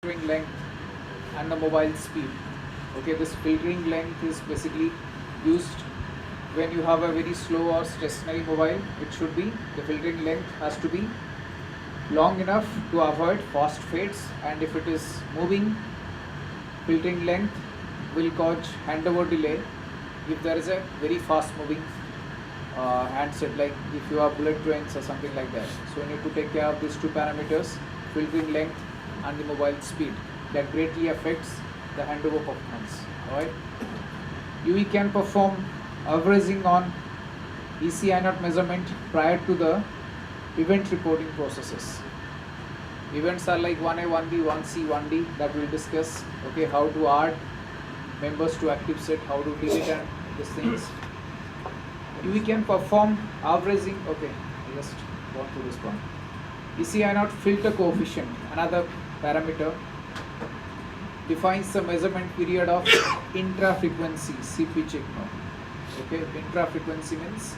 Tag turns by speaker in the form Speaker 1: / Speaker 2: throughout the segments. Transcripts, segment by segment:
Speaker 1: filtering length and the mobile speed. Okay, this filtering length is basically used when you have a very slow or stationary mobile. It should be, the filtering length has to be long enough to avoid fast fades, and if it is moving, filtering length will cause handover delay if there is a very fast moving handset, like if you have bullet trains or something like that. So you need to take care of these two parameters, filtering length and the mobile speed. That greatly affects the handover performance. Alright. UE can perform averaging on ECI not measurement prior to the event reporting processes. Events are like 1A, 1B, 1C, 1D that we'll discuss. Okay, how to add members to active set, how to delete and these things. We can perform averaging. Okay, I just gone through this one. ECI not filter coefficient, another parameter, defines the measurement period of intra-frequency CP check now. Okay, intra-frequency means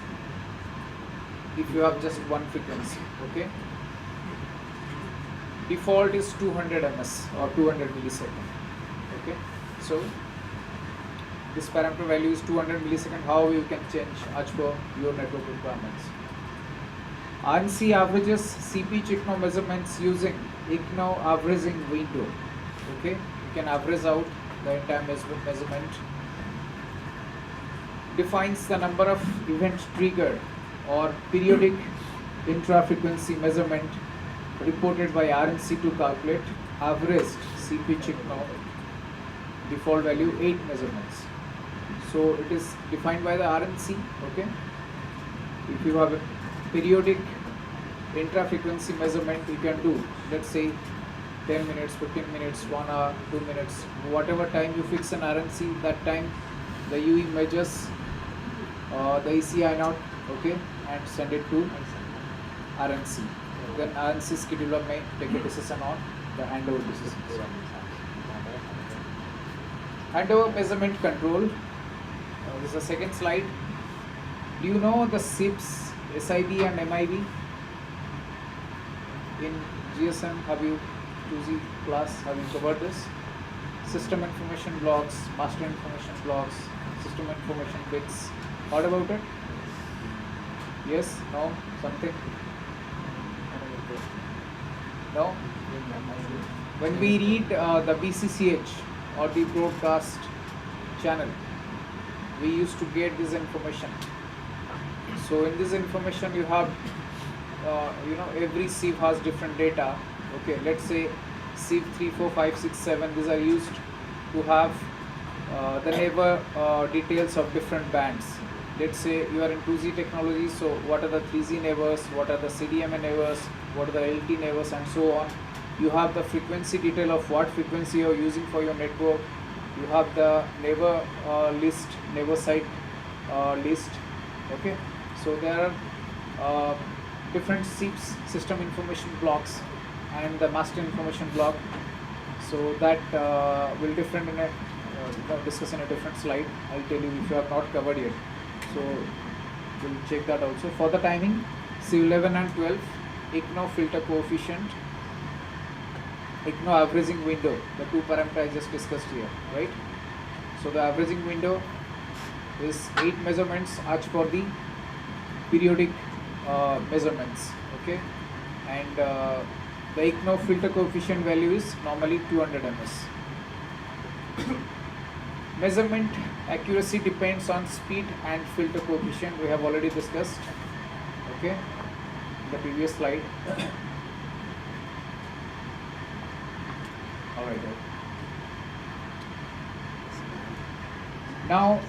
Speaker 1: if you have just one frequency. Okay, default is 200 ms or 200 millisecond. Okay, so this parameter value is 200 millisecond. How you can change as per your network requirements. RNC averages CP Chikno measurements using IGNO averaging window. Okay, you can average out the entire measurement. Defines the number of event triggered or periodic intra-frequency measurement reported by RNC to calculate averaged CP Chikno default value 8 measurements. So it is defined by the RNC. Okay, if you have a periodic intra-frequency measurement, you can do, let's say 10 minutes, 15 minutes, 1 hour, 2 minutes, whatever time you fix an RNC, that time the UE measures the ECI not, okay, and send it to RNC. Then RNC scheduler may take a decision on the handover decisions. Handover measurement control. This is the second slide. Do you know the SIBs, SIB and MIB? In GSM, have you 2Z class, have you covered this? System information blocks, master information blocks, system information bits. What about it? Yes? No? Something? No? When we read the BCCH or the broadcast channel, we used to get this information. So in this information you have, every sieve has different data. Okay, let's say sieve 3, 4, 5, 6, 7, these are used to have the neighbor details of different bands. Let's say you are in 2Z technology, so what are the 3Z neighbors, what are the CDMA neighbors, what are the LT neighbors, and so on. You have the frequency detail of what frequency you are using for your network. You have the neighbor list, neighbor site list. Okay, so there are different SIPs, system information blocks, and the master information block. So that will different in a discuss in a different slide. I'll tell you if you have not covered yet. So we'll check that also. For the timing, see 11 and 12, IGNO filter coefficient, IGNO averaging window, the two parameters I just discussed here, right? So the averaging window is 8 measurements as per the periodic measurements. Okay, and the IGNO filter coefficient value is normally 200 ms. Measurement accuracy depends on speed and filter coefficient. We have already discussed, okay, in the previous slide. All right. Now